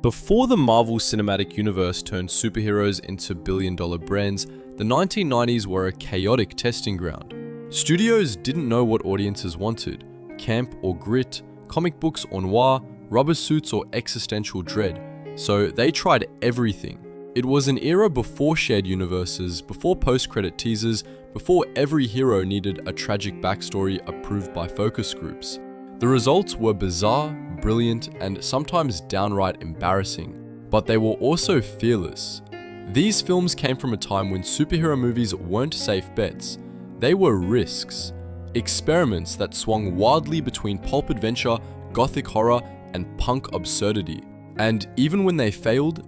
Before the Marvel Cinematic Universe turned superheroes into billion-dollar brands, the 1990s were a chaotic testing ground. Studios didn't know what audiences wanted: camp or grit, comic books or noir, rubber suits or existential dread. So they tried everything. It was an era before shared universes, before post-credit teasers, before every hero needed a tragic backstory approved by focus groups. The results were bizarre, brilliant, and sometimes downright embarrassing, but they were also fearless. These films came from a time when superhero movies weren't safe bets. They were risks, experiments that swung wildly between pulp adventure, gothic horror, and punk absurdity. And even when they failed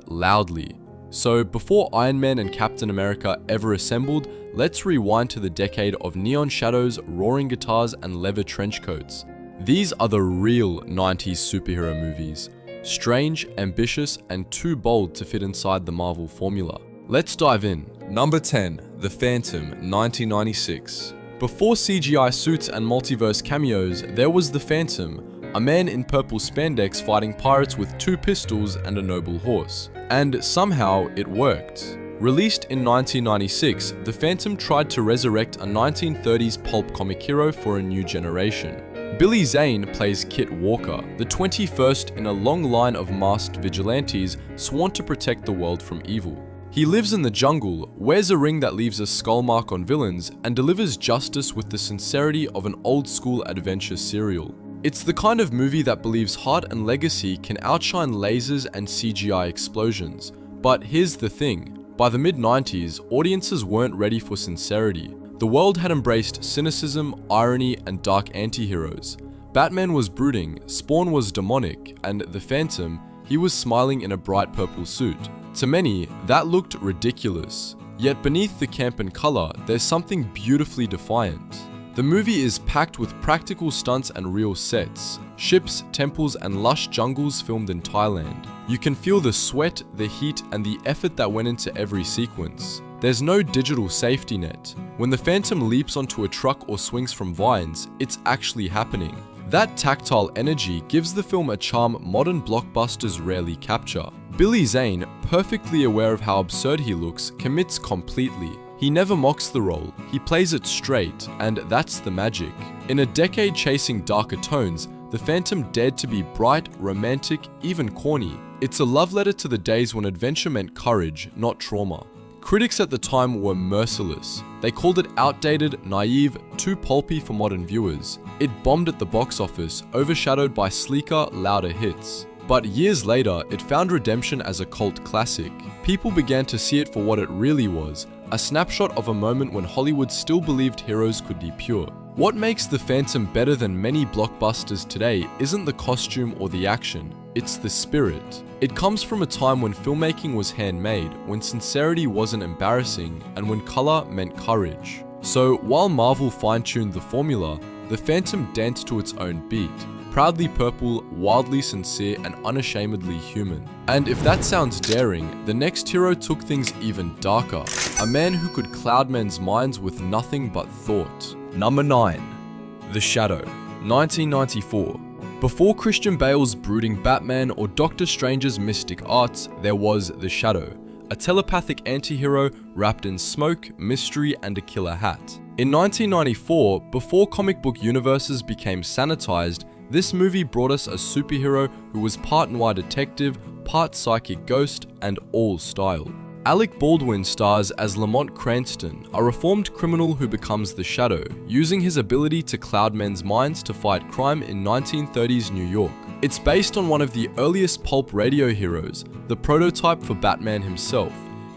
loudly. So before Iron Man and Captain America ever assembled, let's rewind to the decade of neon shadows, roaring guitars, and leather trench coats. These are the real 90s superhero movies. Strange, ambitious, and too bold to fit inside the Marvel formula. Let's dive in. Number 10, The Phantom, 1996. Before CGI suits and multiverse cameos, there was The Phantom, a man in purple spandex fighting pirates with 2 pistols and a noble horse. And somehow it worked. Released in 1996, The Phantom tried to resurrect a 1930s pulp comic hero for a new generation. Billy Zane plays Kit Walker, the 21st in a long line of masked vigilantes sworn to protect the world from evil. He lives in the jungle, wears a ring that leaves a skull mark on villains, and delivers justice with the sincerity of an old-school adventure serial. It's the kind of movie that believes heart and legacy can outshine lasers and CGI explosions. But here's the thing, by the mid-90s, audiences weren't ready for sincerity. The world had embraced cynicism, irony, and dark anti-heroes. Batman was brooding, Spawn was demonic, and The Phantom, he was smiling in a bright purple suit. To many, that looked ridiculous. Yet beneath the camp and color, there's something beautifully defiant. The movie is packed with practical stunts and real sets. Ships, temples, and lush jungles filmed in Thailand. You can feel the sweat, the heat, and the effort that went into every sequence. There's no digital safety net. When the Phantom leaps onto a truck or swings from vines, it's actually happening. That tactile energy gives the film a charm modern blockbusters rarely capture. Billy Zane, perfectly aware of how absurd he looks, commits completely. He never mocks the role, he plays it straight, and that's the magic. In a decade chasing darker tones, The Phantom dared to be bright, romantic, even corny. It's a love letter to the days when adventure meant courage, not trauma. Critics at the time were merciless. They called it outdated, naive, too pulpy for modern viewers. It bombed at the box office, overshadowed by sleeker, louder hits. But years later, it found redemption as a cult classic. People began to see it for what it really was, a snapshot of a moment when Hollywood still believed heroes could be pure. What makes The Phantom better than many blockbusters today isn't the costume or the action, it's the spirit. It comes from a time when filmmaking was handmade, when sincerity wasn't embarrassing, and when color meant courage. So while Marvel fine-tuned the formula, The Phantom danced to its own beat. Proudly purple, wildly sincere, and unashamedly human. And if that sounds daring, the next hero took things even darker. A man who could cloud men's minds with nothing but thought. Number 9. The Shadow, 1994. Before Christian Bale's brooding Batman or Doctor Strange's mystic arts, there was The Shadow, a telepathic anti-hero wrapped in smoke, mystery, and a killer hat. In 1994, before comic book universes became sanitized, this movie brought us a superhero who was part noir detective, part psychic ghost, and all style. Alec Baldwin stars as Lamont Cranston, a reformed criminal who becomes the Shadow, using his ability to cloud men's minds to fight crime in 1930s New York. It's based on one of the earliest pulp radio heroes, the prototype for Batman himself,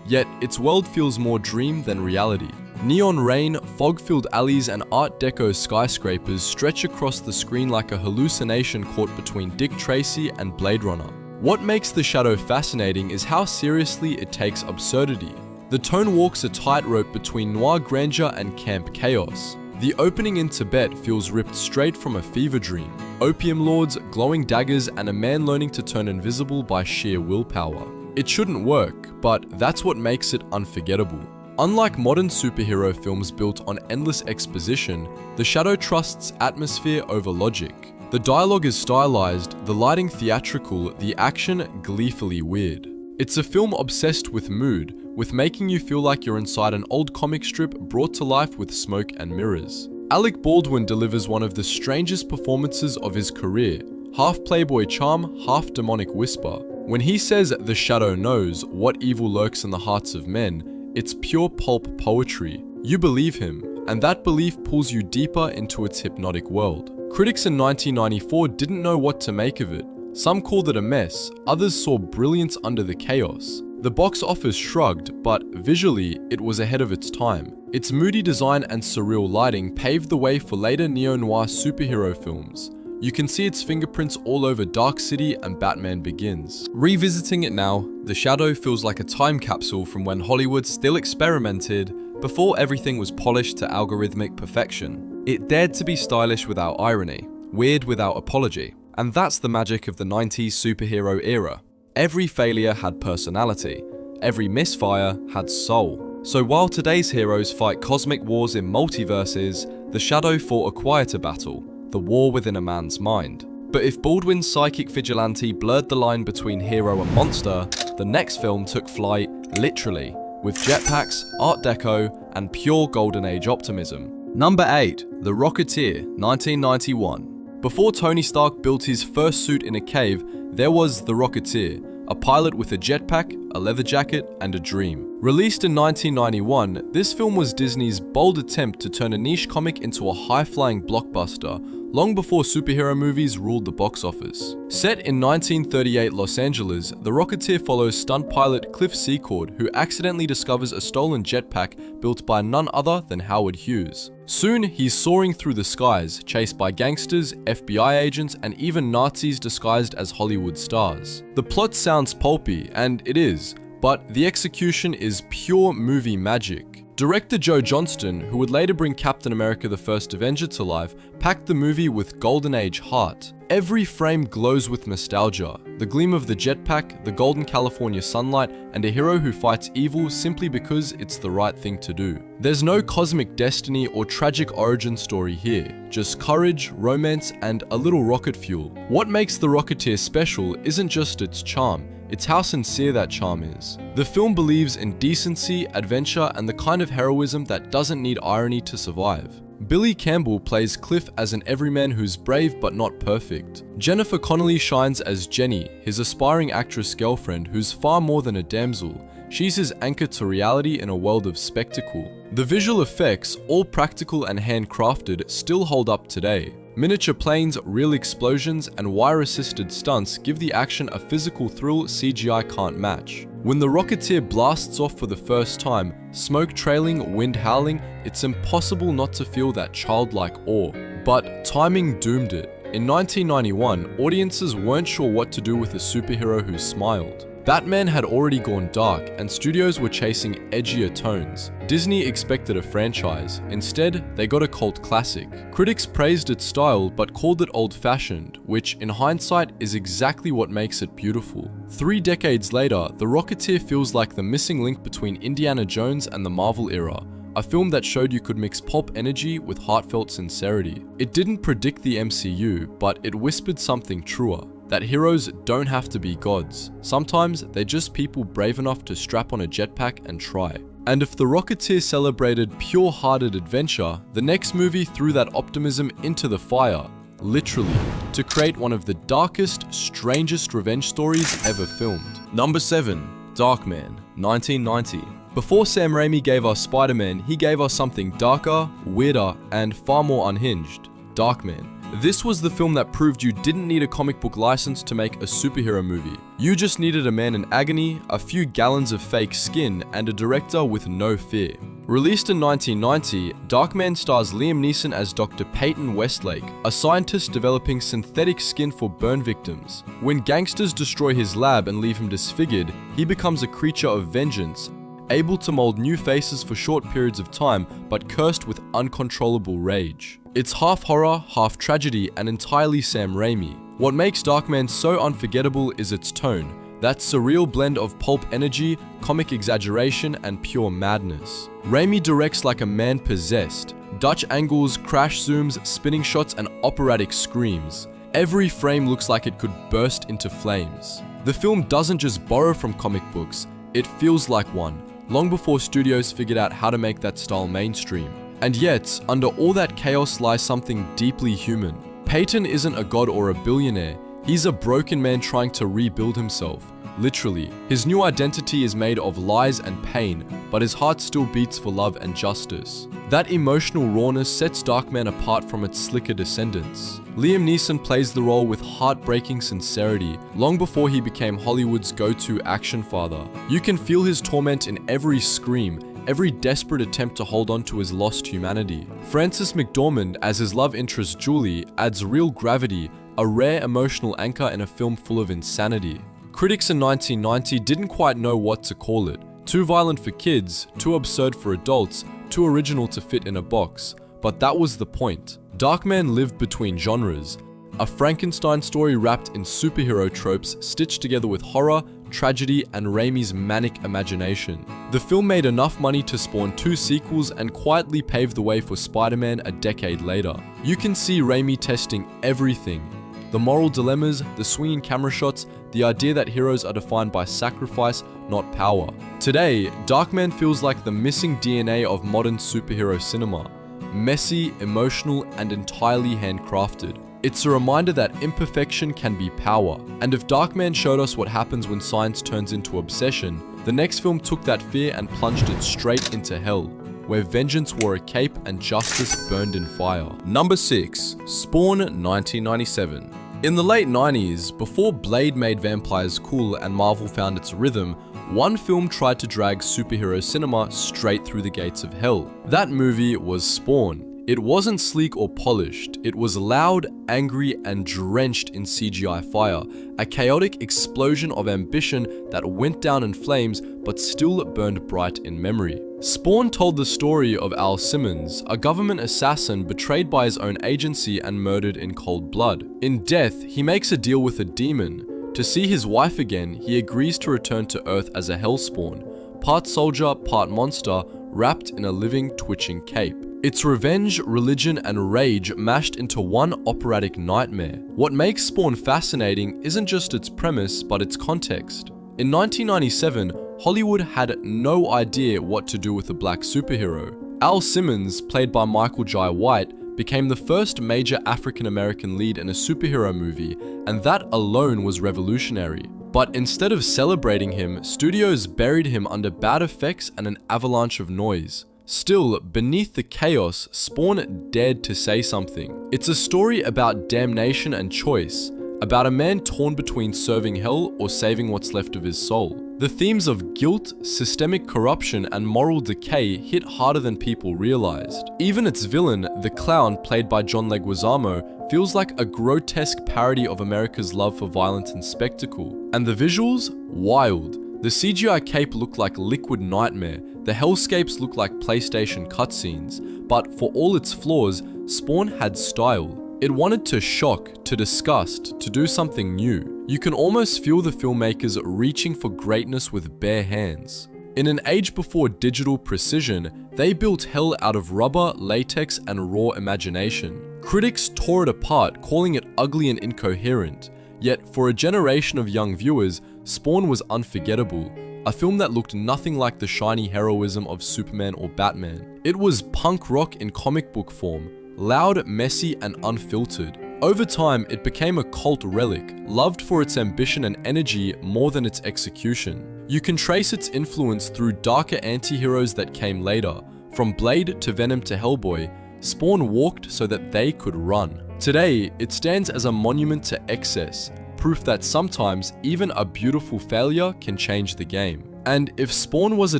yet its world feels more dream than reality. Neon rain, fog-filled alleys, and Art Deco skyscrapers stretch across the screen like a hallucination caught between Dick Tracy and Blade Runner. What makes The Shadow fascinating is how seriously it takes absurdity. The tone walks a tightrope between noir grandeur and camp chaos. The opening in Tibet feels ripped straight from a fever dream. Opium lords, glowing daggers, and a man learning to turn invisible by sheer willpower. It shouldn't work, but that's what makes it unforgettable. Unlike modern superhero films built on endless exposition, The Shadow trusts atmosphere over logic. The dialogue is stylized, the lighting theatrical, the action gleefully weird. It's a film obsessed with mood, with making you feel like you're inside an old comic strip brought to life with smoke and mirrors. Alec Baldwin delivers one of the strangest performances of his career, half playboy charm, half demonic whisper. When he says the shadow knows what evil lurks in the hearts of men, it's pure pulp poetry. You believe him, and that belief pulls you deeper into its hypnotic world. Critics in 1994 didn't know what to make of it. Some called it a mess, others saw brilliance under the chaos. The box office shrugged, but visually, it was ahead of its time. Its moody design and surreal lighting paved the way for later neo-noir superhero films. You can see its fingerprints all over Dark City and Batman Begins. Revisiting it now, The Shadow feels like a time capsule from when Hollywood still experimented before everything was polished to algorithmic perfection. It dared to be stylish without irony, weird without apology. And that's the magic of the 90s superhero era. Every failure had personality. Every misfire had soul. So while today's heroes fight cosmic wars in multiverses, The Shadow fought a quieter battle, the war within a man's mind. But if Baldwin's psychic vigilante blurred the line between hero and monster, the next film took flight, literally, with jetpacks, Art Deco, and pure Golden Age optimism. Number 8. The Rocketeer, 1991. Before Tony Stark built his first suit in a cave, there was The Rocketeer, a pilot with a jetpack, a leather jacket, and a dream. Released in 1991, this film was Disney's bold attempt to turn a niche comic into a high-flying blockbuster, long before superhero movies ruled the box office. Set in 1938 Los Angeles, The Rocketeer follows stunt pilot Cliff Secord, who accidentally discovers a stolen jetpack built by none other than Howard Hughes. Soon, he's soaring through the skies, chased by gangsters, FBI agents, and even Nazis disguised as Hollywood stars. The plot sounds pulpy, and it is, but the execution is pure movie magic. Director Joe Johnston, who would later bring Captain America: The First Avenger to life, packed the movie with Golden Age heart. Every frame glows with nostalgia, the gleam of the jetpack, the golden California sunlight, and a hero who fights evil simply because it's the right thing to do. There's no cosmic destiny or tragic origin story here, just courage, romance, and a little rocket fuel. What makes The Rocketeer special isn't just its charm, it's how sincere that charm is. The film believes in decency, adventure, and the kind of heroism that doesn't need irony to survive. Billy Campbell plays Cliff as an everyman who's brave but not perfect. Jennifer Connelly shines as Jenny, his aspiring actress girlfriend who's far more than a damsel. She's his anchor to reality in a world of spectacle. The visual effects, all practical and handcrafted, still hold up today. Miniature planes, real explosions, and wire-assisted stunts give the action a physical thrill CGI can't match. When the Rocketeer blasts off for the first time, smoke trailing, wind howling, it's impossible not to feel that childlike awe. But timing doomed it. In 1991, audiences weren't sure what to do with a superhero who smiled. Batman had already gone dark, and studios were chasing edgier tones. Disney expected a franchise. Instead, they got a cult classic. Critics praised its style, but called it old-fashioned, which, in hindsight, is exactly what makes it beautiful. 3 decades later, The Rocketeer feels like the missing link between Indiana Jones and the Marvel era. A film that showed you could mix pulp energy with heartfelt sincerity. It didn't predict the MCU, but it whispered something truer. That heroes don't have to be gods. Sometimes they're just people brave enough to strap on a jetpack and try. And if The Rocketeer celebrated pure-hearted adventure, the next movie threw that optimism into the fire, literally, to create one of the darkest, strangest revenge stories ever filmed. Number 7. Darkman, 1990. Before Sam Raimi gave us Spider-Man, he gave us something darker, weirder, and far more unhinged. Darkman. This was the film that proved you didn't need a comic book license to make a superhero movie. You just needed a man in agony, a few gallons of fake skin, and a director with no fear. Released in 1990, Darkman stars Liam Neeson as Dr. Peyton Westlake, a scientist developing synthetic skin for burn victims. When gangsters destroy his lab and leave him disfigured, he becomes a creature of vengeance, able to mold new faces for short periods of time, but cursed with uncontrollable rage. It's half horror, half tragedy, and entirely Sam Raimi. What makes Darkman so unforgettable is its tone, that surreal blend of pulp energy, comic exaggeration, and pure madness. Raimi directs like a man possessed. Dutch angles, crash zooms, spinning shots, and operatic screams. Every frame looks like it could burst into flames. The film doesn't just borrow from comic books, it feels like one, long before studios figured out how to make that style mainstream. And yet, under all that chaos lies something deeply human. Peyton isn't a god or a billionaire, he's a broken man trying to rebuild himself. Literally. His new identity is made of lies and pain, but his heart still beats for love and justice. That emotional rawness sets Darkman apart from its slicker descendants. Liam Neeson plays the role with heartbreaking sincerity, long before he became Hollywood's go-to action father. You can feel his torment in every scream, every desperate attempt to hold on to his lost humanity. Frances McDormand as his love interest Julie adds real gravity, a rare emotional anchor in a film full of insanity. Critics in 1990 didn't quite know what to call it. Too violent for kids, too absurd for adults, too original to fit in a box. But that was the point. Darkman lived between genres. A Frankenstein story wrapped in superhero tropes stitched together with horror, tragedy, and Raimi's manic imagination. The film made enough money to spawn 2 sequels and quietly pave the way for Spider-Man a decade later. You can see Raimi testing everything. The moral dilemmas, the swinging camera shots, the idea that heroes are defined by sacrifice, not power. Today, Darkman feels like the missing DNA of modern superhero cinema. Messy, emotional, and entirely handcrafted. It's a reminder that imperfection can be power. And if Darkman showed us what happens when science turns into obsession, the next film took that fear and plunged it straight into hell, where vengeance wore a cape and justice burned in fire. Number 6. Spawn 1997. In the late 90s, before Blade made vampires cool and Marvel found its rhythm, one film tried to drag superhero cinema straight through the gates of hell. That movie was Spawn. It wasn't sleek or polished, it was loud, angry, and drenched in CGI fire, a chaotic explosion of ambition that went down in flames but still burned bright in memory. Spawn told the story of Al Simmons, a government assassin betrayed by his own agency and murdered in cold blood. In death, he makes a deal with a demon. To see his wife again, he agrees to return to Earth as a Hellspawn, part soldier, part monster, wrapped in a living, twitching cape. It's revenge, religion, and rage mashed into one operatic nightmare. What makes Spawn fascinating isn't just its premise, but its context. In 1997, Hollywood had no idea what to do with a black superhero. Al Simmons, played by Michael Jai White, became the first major African-American lead in a superhero movie, and that alone was revolutionary. But instead of celebrating him, studios buried him under bad effects and an avalanche of noise. Still, beneath the chaos, Spawn dared to say something. It's a story about damnation and choice, about a man torn between serving hell or saving what's left of his soul. The themes of guilt, systemic corruption, and moral decay hit harder than people realized. Even its villain, the clown played by John Leguizamo, feels like a grotesque parody of America's love for violence and spectacle. And the visuals? Wild. The CGI cape looked like liquid nightmare, the hellscapes looked like PlayStation cutscenes, but for all its flaws, Spawn had style. It wanted to shock, to disgust, to do something new. You can almost feel the filmmakers reaching for greatness with bare hands. In an age before digital precision, they built hell out of rubber, latex, and raw imagination. Critics tore it apart, calling it ugly and incoherent. Yet, for a generation of young viewers, Spawn was unforgettable, a film that looked nothing like the shiny heroism of Superman or Batman. It was punk rock in comic book form, loud, messy, and unfiltered. Over time, it became a cult relic, loved for its ambition and energy more than its execution. You can trace its influence through darker anti-heroes that came later. From Blade to Venom to Hellboy, Spawn walked so that they could run. Today, it stands as a monument to excess, proof that sometimes even a beautiful failure can change the game. And if Spawn was a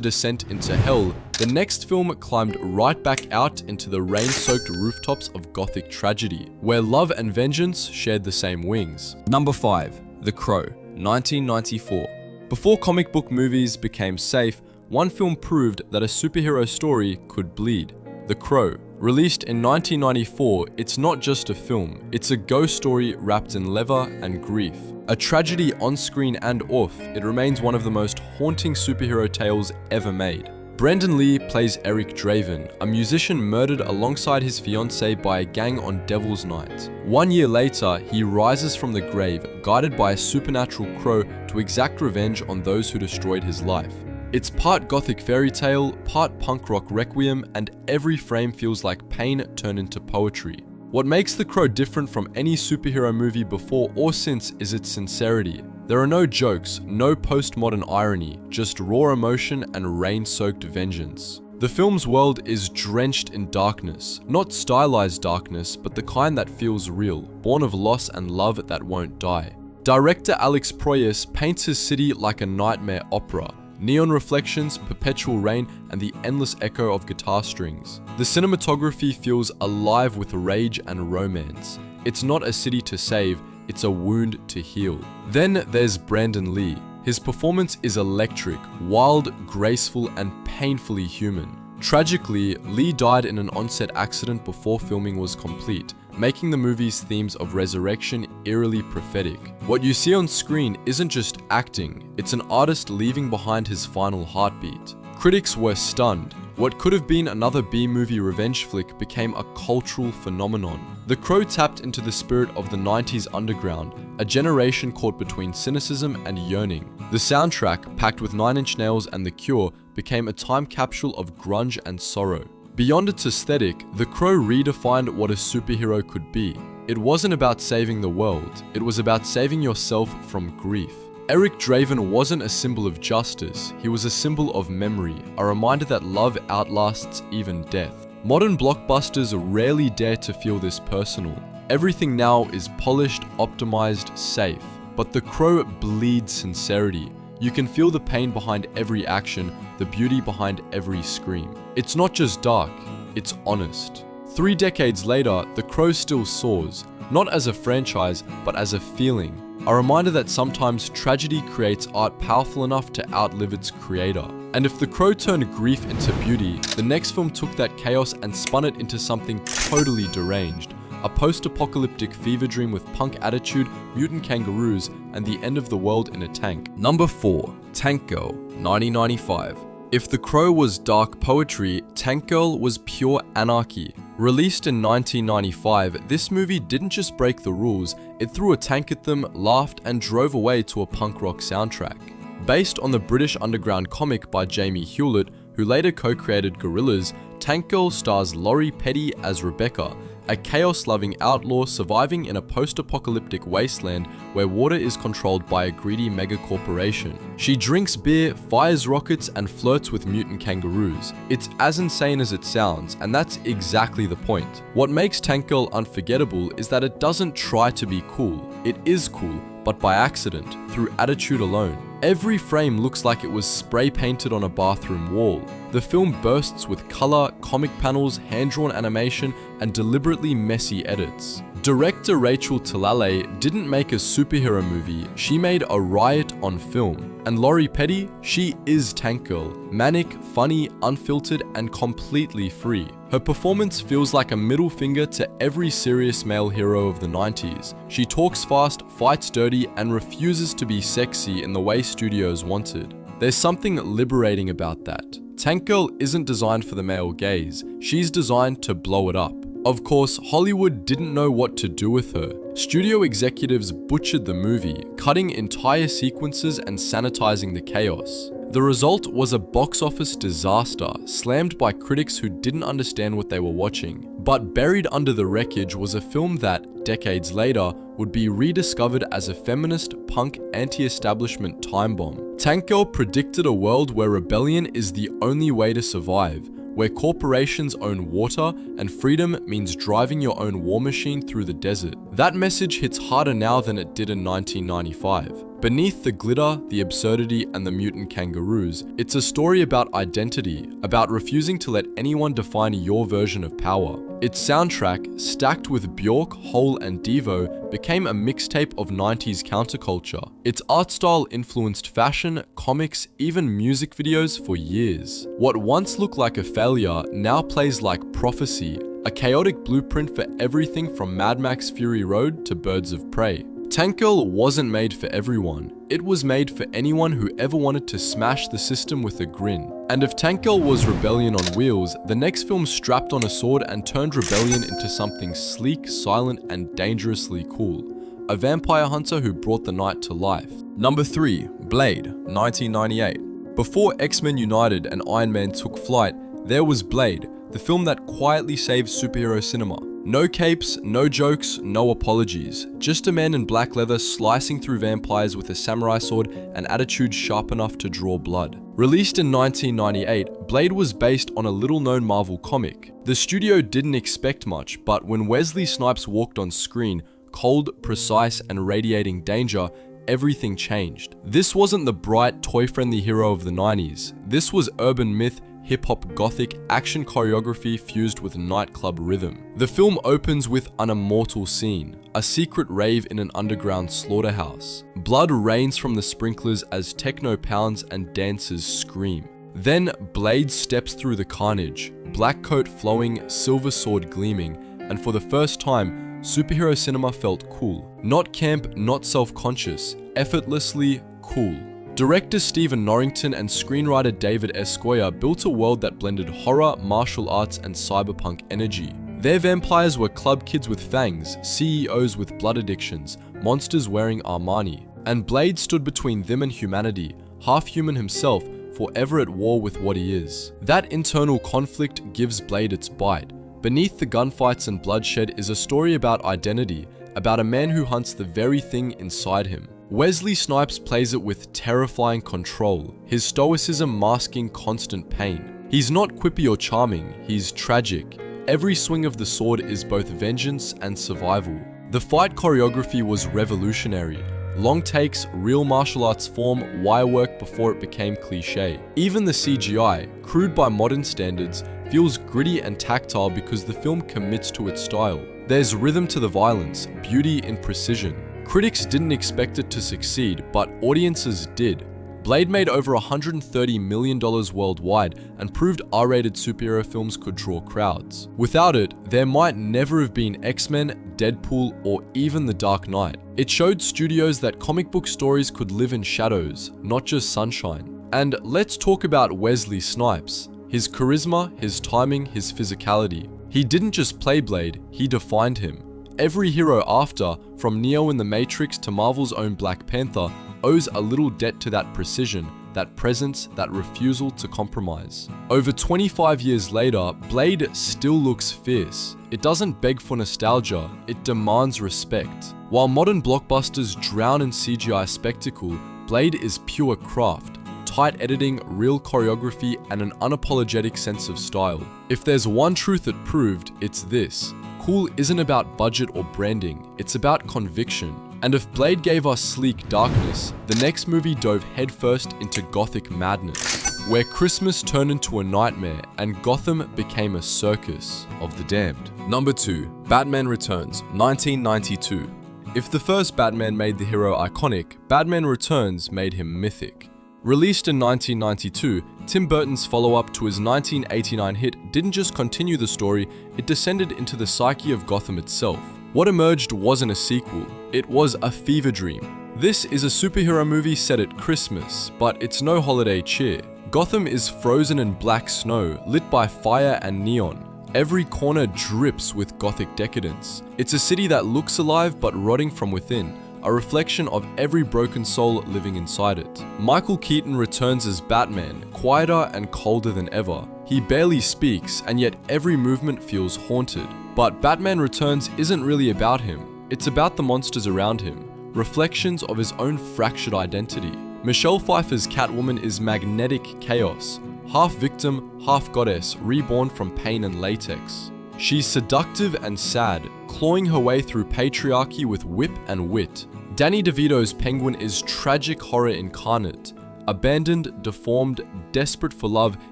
descent into hell, the next film climbed right back out into the rain-soaked rooftops of gothic tragedy, where love and vengeance shared the same wings. Number 5. The Crow, 1994. Before comic book movies became safe, one film proved that a superhero story could bleed. The Crow. Released in 1994, it's not just a film, it's a ghost story wrapped in leather and grief. A tragedy on screen and off, it remains one of the most haunting superhero tales ever made. Brandon Lee plays Eric Draven, a musician murdered alongside his fiancée by a gang on Devil's Night. 1 year later, he rises from the grave, guided by a supernatural crow to exact revenge on those who destroyed his life. It's part gothic fairy tale, part punk rock requiem, and every frame feels like pain turned into poetry. What makes The Crow different from any superhero movie before or since is its sincerity. There are no jokes, no postmodern irony, just raw emotion and rain-soaked vengeance. The film's world is drenched in darkness, not stylized darkness, but the kind that feels real, born of loss and love that won't die. Director Alex Proyas paints his city like a nightmare opera. Neon reflections, perpetual rain, and the endless echo of guitar strings. The cinematography feels alive with rage and romance. It's not a city to save, it's a wound to heal. Then there's Brandon Lee. His performance is electric, wild, graceful, and painfully human. Tragically, Lee died in an on-set accident before filming was complete, making the movie's themes of resurrection eerily prophetic. What you see on screen isn't just acting, it's an artist leaving behind his final heartbeat. Critics were stunned. What could have been another B-movie revenge flick became a cultural phenomenon. The Crow tapped into the spirit of the 90s underground, a generation caught between cynicism and yearning. The soundtrack, packed with Nine Inch Nails and The Cure, became a time capsule of grunge and sorrow. Beyond its aesthetic, The Crow redefined what a superhero could be. It wasn't about saving the world, it was about saving yourself from grief. Eric Draven wasn't a symbol of justice, he was a symbol of memory, a reminder that love outlasts even death. Modern blockbusters rarely dare to feel this personal. Everything now is polished, optimized, safe. But The Crow bleeds sincerity. You can feel the pain behind every action, the beauty behind every scream. It's not just dark, it's honest. 3 decades later, The Crow still soars, not as a franchise, but as a feeling. A reminder that sometimes tragedy creates art powerful enough to outlive its creator. And if The Crow turned grief into beauty, the next film took that chaos and spun it into something totally deranged. A post-apocalyptic fever dream with punk attitude, mutant kangaroos, and the end of the world in a tank. Number 4. Tank Girl, 1995. If The Crow was dark poetry, Tank Girl was pure anarchy. Released in 1995, this movie didn't just break the rules, it threw a tank at them, laughed, and drove away to a punk rock soundtrack. Based on the British underground comic by Jamie Hewlett, who later co-created Gorillaz, Tank Girl stars Laurie Petty as Rebecca, a chaos-loving outlaw surviving in a post-apocalyptic wasteland where water is controlled by a greedy megacorporation. She drinks beer, fires rockets, and flirts with mutant kangaroos. It's as insane as it sounds, and that's exactly the point. What makes Tank Girl unforgettable is that it doesn't try to be cool. It is cool, but by accident, through attitude alone. Every frame looks like it was spray painted on a bathroom wall. The film bursts with color, comic panels, hand-drawn animation, and deliberately messy edits. Director Rachel Talalay didn't make a superhero movie, she made a riot on film. And Laurie Petty, she is Tank Girl. Manic, funny, unfiltered, and completely free. Her performance feels like a middle finger to every serious male hero of the 90s. She talks fast, fights dirty, and refuses to be sexy in the way studios wanted. There's something liberating about that. Tank Girl isn't designed for the male gaze, she's designed to blow it up. Of course, Hollywood didn't know what to do with her. Studio executives butchered the movie, cutting entire sequences and sanitizing the chaos. The result was a box office disaster, slammed by critics who didn't understand what they were watching. But buried under the wreckage was a film that, decades later, would be rediscovered as a feminist, punk, anti-establishment time bomb. Tank Girl predicted a world where rebellion is the only way to survive, where corporations own water and freedom means driving your own war machine through the desert. That message hits harder now than it did in 1995. Beneath the glitter, the absurdity, and the mutant kangaroos, it's a story about identity, about refusing to let anyone define your version of power. Its soundtrack, stacked with Bjork, Hole, and Devo, became a mixtape of 90s counterculture. Its art style influenced fashion, comics, even music videos for years. What once looked like a failure now plays like prophecy, a chaotic blueprint for everything from Mad Max Fury Road to Birds of Prey. Tank Girl wasn't made for everyone. It was made for anyone who ever wanted to smash the system with a grin. And if Tank Girl was rebellion on wheels, the next film strapped on a sword and turned rebellion into something sleek, silent, and dangerously cool. A vampire hunter who brought the night to life. Number 3. Blade, 1998. Before X-Men United and Iron Man took flight, there was Blade, the film that quietly saved superhero cinema. No capes, no jokes, no apologies. Just a man in black leather slicing through vampires with a samurai sword and attitude sharp enough to draw blood. Released in 1998, Blade was based on a little-known Marvel comic. The studio didn't expect much, but when Wesley Snipes walked on screen, cold, precise, and radiating danger, everything changed. This wasn't the bright, toy-friendly hero of the 90s. This was urban myth, hip-hop gothic action choreography fused with nightclub rhythm. The film opens with an immortal scene, a secret rave in an underground slaughterhouse. Blood rains from the sprinklers as techno pounds and dancers scream. Then Blade steps through the carnage, black coat flowing, silver sword gleaming, and for the first time, superhero cinema felt cool. Not camp, not self-conscious, effortlessly cool. Director Stephen Norrington and screenwriter David S. Goyer built a world that blended horror, martial arts, and cyberpunk energy. Their vampires were club kids with fangs, CEOs with blood addictions, monsters wearing Armani. And Blade stood between them and humanity, half human himself, forever at war with what he is. That internal conflict gives Blade its bite. Beneath the gunfights and bloodshed is a story about identity, about a man who hunts the very thing inside him. Wesley Snipes plays it with terrifying control, his stoicism masking constant pain. He's not quippy or charming, he's tragic. Every swing of the sword is both vengeance and survival. The fight choreography was revolutionary. Long takes, real martial arts form, wirework before it became cliche. Even the CGI, crude by modern standards, feels gritty and tactile because the film commits to its style. There's rhythm to the violence, beauty in precision. Critics didn't expect it to succeed, but audiences did. Blade made over $130 million worldwide and proved R-rated superhero films could draw crowds. Without it, there might never have been X-Men, Deadpool, or even The Dark Knight. It showed studios that comic book stories could live in shadows, not just sunshine. And let's talk about Wesley Snipes. His charisma, his timing, his physicality. He didn't just play Blade, he defined him. Every hero after, from Neo in The Matrix to Marvel's own Black Panther, owes a little debt to that precision, that presence, that refusal to compromise. Over 25 years later, Blade still looks fierce. It doesn't beg for nostalgia, it demands respect. While modern blockbusters drown in CGI spectacle, Blade is pure craft. Tight editing, real choreography, and an unapologetic sense of style. If there's one truth it proved, it's this. Cool isn't about budget or branding, it's about conviction. And if Blade gave us sleek darkness, the next movie dove headfirst into gothic madness, where Christmas turned into a nightmare and Gotham became a circus of the damned. Number 2. Batman Returns, 1992. If the first Batman made the hero iconic, Batman Returns made him mythic. Released in 1992, Tim Burton's follow-up to his 1989 hit didn't just continue the story, it descended into the psyche of Gotham itself. What emerged wasn't a sequel, it was a fever dream. This is a superhero movie set at Christmas, but it's no holiday cheer. Gotham is frozen in black snow, lit by fire and neon. Every corner drips with gothic decadence. It's a city that looks alive but rotting from within, a reflection of every broken soul living inside it. Michael Keaton returns as Batman, quieter and colder than ever. He barely speaks, and yet every movement feels haunted. But Batman Returns isn't really about him. It's about the monsters around him, reflections of his own fractured identity. Michelle Pfeiffer's Catwoman is magnetic chaos, half victim, half goddess, reborn from pain and latex. She's seductive and sad, clawing her way through patriarchy with whip and wit. Danny DeVito's Penguin is tragic horror incarnate, abandoned, deformed, desperate for love,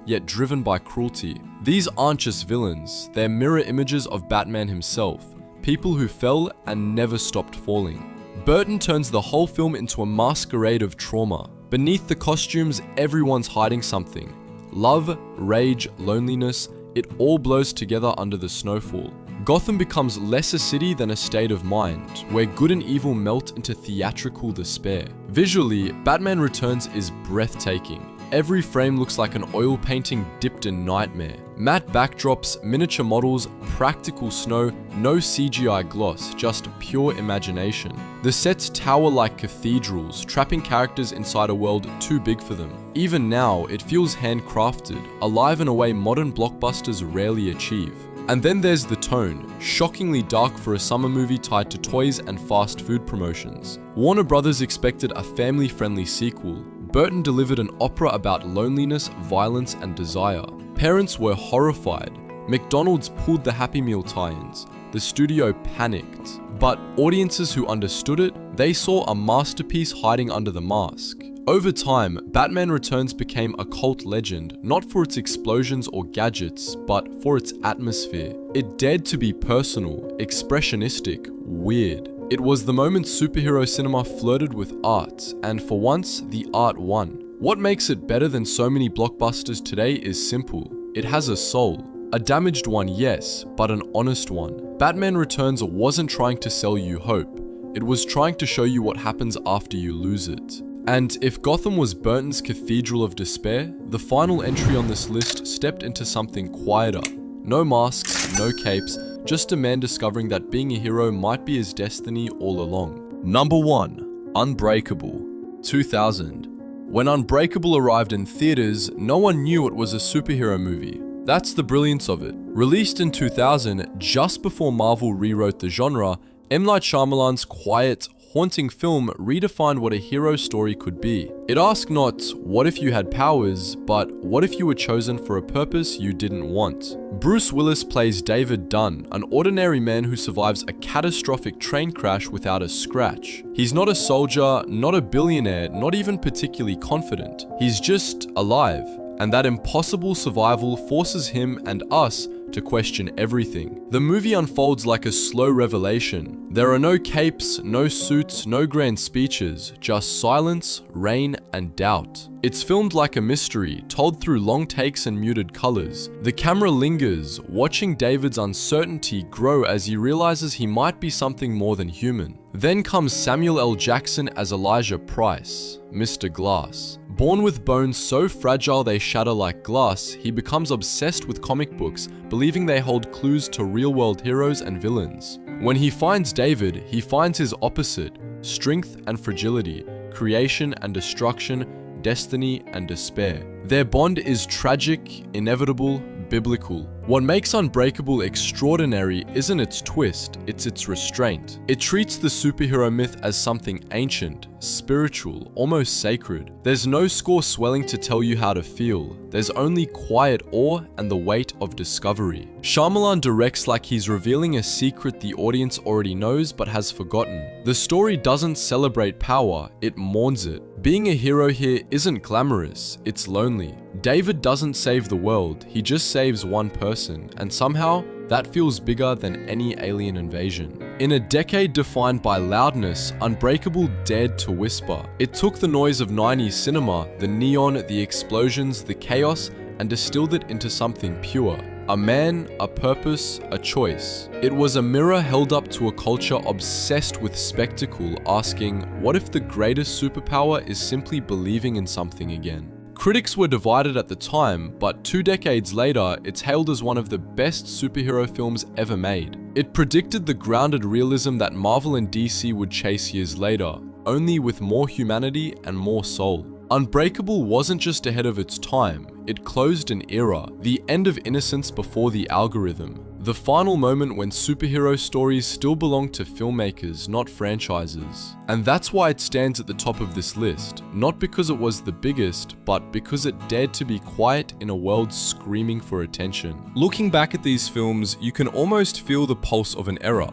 yet driven by cruelty. These aren't just villains, they're mirror images of Batman himself, people who fell and never stopped falling. Burton turns the whole film into a masquerade of trauma. Beneath the costumes, everyone's hiding something. Love, rage, loneliness, it all blows together under the snowfall. Gotham becomes less a city than a state of mind, where good and evil melt into theatrical despair. Visually, Batman Returns is breathtaking. Every frame looks like an oil painting dipped in nightmare. Matte backdrops, miniature models, practical snow, no CGI gloss, just pure imagination. The sets tower like cathedrals, trapping characters inside a world too big for them. Even now, it feels handcrafted, alive in a way modern blockbusters rarely achieve. And then there's the tone, shockingly dark for a summer movie tied to toys and fast food promotions. Warner Brothers expected a family-friendly sequel. Burton delivered an opera about loneliness, violence, and desire. Parents were horrified. McDonald's pulled the Happy Meal tie-ins. The studio panicked. But audiences who understood it, they saw a masterpiece hiding under the mask. Over time, Batman Returns became a cult legend, not for its explosions or gadgets, but for its atmosphere. It dared to be personal, expressionistic, weird. It was the moment superhero cinema flirted with art, and for once, the art won. What makes it better than so many blockbusters today is simple. It has a soul. A damaged one, yes, but an honest one. Batman Returns wasn't trying to sell you hope. It was trying to show you what happens after you lose it. And if Gotham was Burton's cathedral of despair, the final entry on this list stepped into something quieter. No masks, no capes, just a man discovering that being a hero might be his destiny all along. Number 1. Unbreakable, 2000. When Unbreakable arrived in theaters, no one knew it was a superhero movie. That's the brilliance of it. Released in 2000, just before Marvel rewrote the genre, M. Night Shyamalan's quiet, haunting film redefined what a hero story could be. It asked not, what if you had powers, but what if you were chosen for a purpose you didn't want? Bruce Willis plays David Dunn, an ordinary man who survives a catastrophic train crash without a scratch. He's not a soldier, not a billionaire, not even particularly confident. He's just alive. And that impossible survival forces him and us to question everything. The movie unfolds like a slow revelation. There are no capes, no suits, no grand speeches, just silence, rain, and doubt. It's filmed like a mystery, told through long takes and muted colors. The camera lingers, watching David's uncertainty grow as he realizes he might be something more than human. Then comes Samuel L. Jackson as Elijah Price, Mr. Glass. Born with bones so fragile they shatter like glass, he becomes obsessed with comic books, believing they hold clues to real-world heroes and villains. When he finds David, he finds his opposite, strength and fragility, creation and destruction, destiny and despair. Their bond is tragic, inevitable, biblical. What makes Unbreakable extraordinary isn't its twist, it's its restraint. It treats the superhero myth as something ancient, spiritual, almost sacred. There's no score swelling to tell you how to feel. There's only quiet awe and the weight of discovery. Shyamalan directs like he's revealing a secret the audience already knows but has forgotten. The story doesn't celebrate power, it mourns it. Being a hero here isn't glamorous, it's lonely. David doesn't save the world, he just saves one person, and somehow, that feels bigger than any alien invasion. In a decade defined by loudness, Unbreakable dared to whisper. It took the noise of 90s cinema, the neon, the explosions, the chaos, and distilled it into something pure. A man, a purpose, a choice. It was a mirror held up to a culture obsessed with spectacle, asking, what if the greatest superpower is simply believing in something again? Critics were divided at the time, but 2 decades later, it's hailed as one of the best superhero films ever made. It predicted the grounded realism that Marvel and DC would chase years later, only with more humanity and more soul. Unbreakable wasn't just ahead of its time, it closed an era, the end of innocence before the algorithm. The final moment when superhero stories still belong to filmmakers, not franchises. And that's why it stands at the top of this list, not because it was the biggest, but because it dared to be quiet in a world screaming for attention. Looking back at these films, you can almost feel the pulse of an era.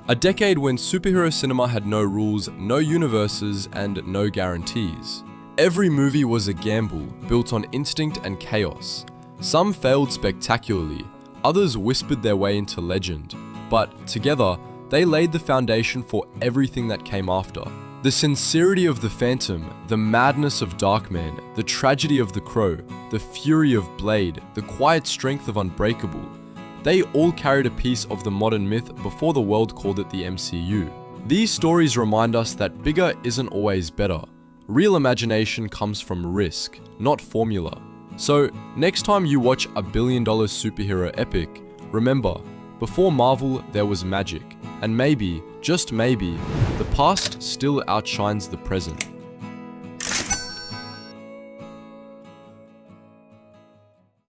A decade when superhero cinema had no rules, no universes, and no guarantees. Every movie was a gamble, built on instinct and chaos. Some failed spectacularly, others whispered their way into legend, but together, they laid the foundation for everything that came after. The sincerity of The Phantom, the madness of Darkman, the tragedy of The Crow, the fury of Blade, the quiet strength of Unbreakable. They all carried a piece of the modern myth before the world called it the MCU. These stories remind us that bigger isn't always better. Real imagination comes from risk, not formula. So, next time you watch a billion-dollar superhero epic, remember, before Marvel there was magic, and maybe, just maybe, the past still outshines the present.